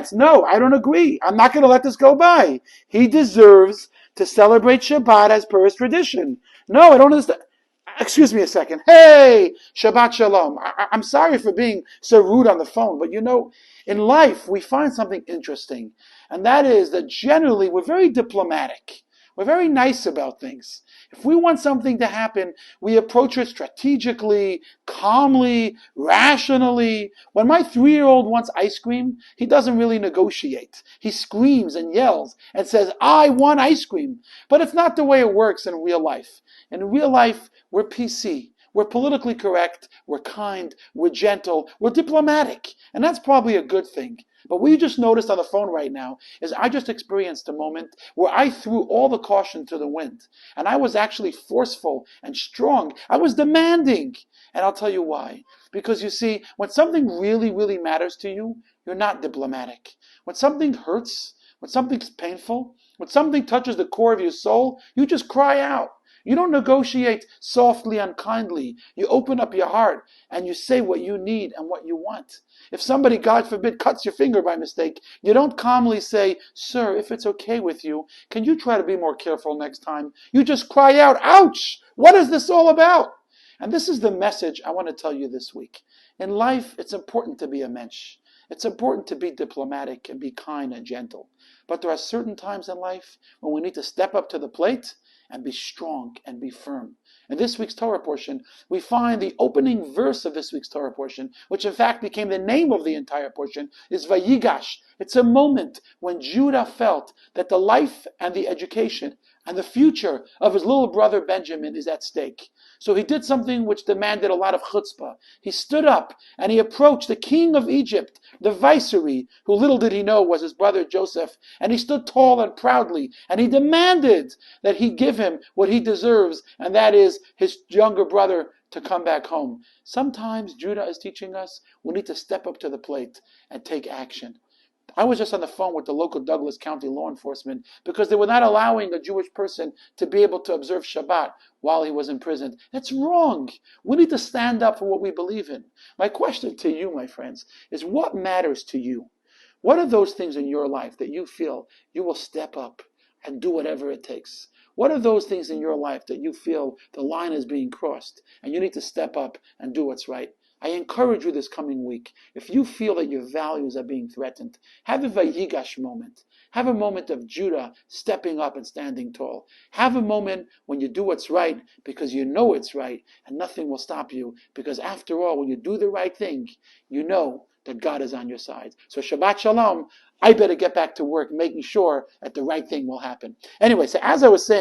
Eretz. No, I don't agree. I'm not going to let this go by. He deserves to celebrate Shabbat as per his tradition. No, I don't understand. Excuse me a second. Hey, Shabbat Shalom. I'm sorry for being so rude on the phone, but in life we find something interesting, and that is that generally we're very diplomatic. We're very nice about things. If we want something to happen, we approach it strategically, calmly, rationally. When my 3-year-old wants ice cream, he doesn't really negotiate. He screams and yells and says, I want ice cream. But it's not the way it works in real life. In real life, we're PC. We're politically correct. We're kind. We're gentle. We're diplomatic. And that's probably a good thing. But what you just noticed on the phone right now is I just experienced a moment where I threw all the caution to the wind. And I was actually forceful and strong. I was demanding. And I'll tell you why. Because you see, when something really, really matters to you, you're not diplomatic. When something hurts, when something's painful, when something touches the core of your soul, you just cry out. You don't negotiate softly and kindly. You open up your heart and you say what you need and what you want. If somebody, God forbid, cuts your finger by mistake, you don't calmly say, sir, if it's okay with you, can you try to be more careful next time? You just cry out, ouch! What is this all about? And this is the message I want to tell you this week. In life, it's important to be a mensch. It's important to be diplomatic and be kind and gentle. But there are certain times in life when we need to step up to the plate and be strong and be firm. In this week's Torah portion, we find the opening verse of this week's Torah portion, which in fact became the name of the entire portion, is Vayigash. It's a moment when Judah felt that the life and the education and the future of his little brother Benjamin is at stake. So he did something which demanded a lot of chutzpah. He stood up and he approached the king of Egypt, the viceroy, who little did he know was his brother Joseph, and he stood tall and proudly, and he demanded that he give him what he deserves, and that is his younger brother to come back home. Sometimes Judah is teaching us we need to step up to the plate and take action. I was just on the phone with the local Douglas County law enforcement because they were not allowing a Jewish person to be able to observe Shabbat while he was imprisoned. That's wrong. We need to stand up for what we believe in. My question to you, my friends, is what matters to you? What are those things in your life that you feel you will step up and do whatever it takes? What are those things in your life that you feel the line is being crossed and you need to step up and do what's right? I encourage you this coming week, if you feel that your values are being threatened, have a Vayigash moment. Have a moment of Judah stepping up and standing tall. Have a moment when you do what's right because you know it's right and nothing will stop you, because after all, when you do the right thing, you know that God is on your side. So Shabbat Shalom, I better get back to work making sure that the right thing will happen. Anyway, so as I was saying,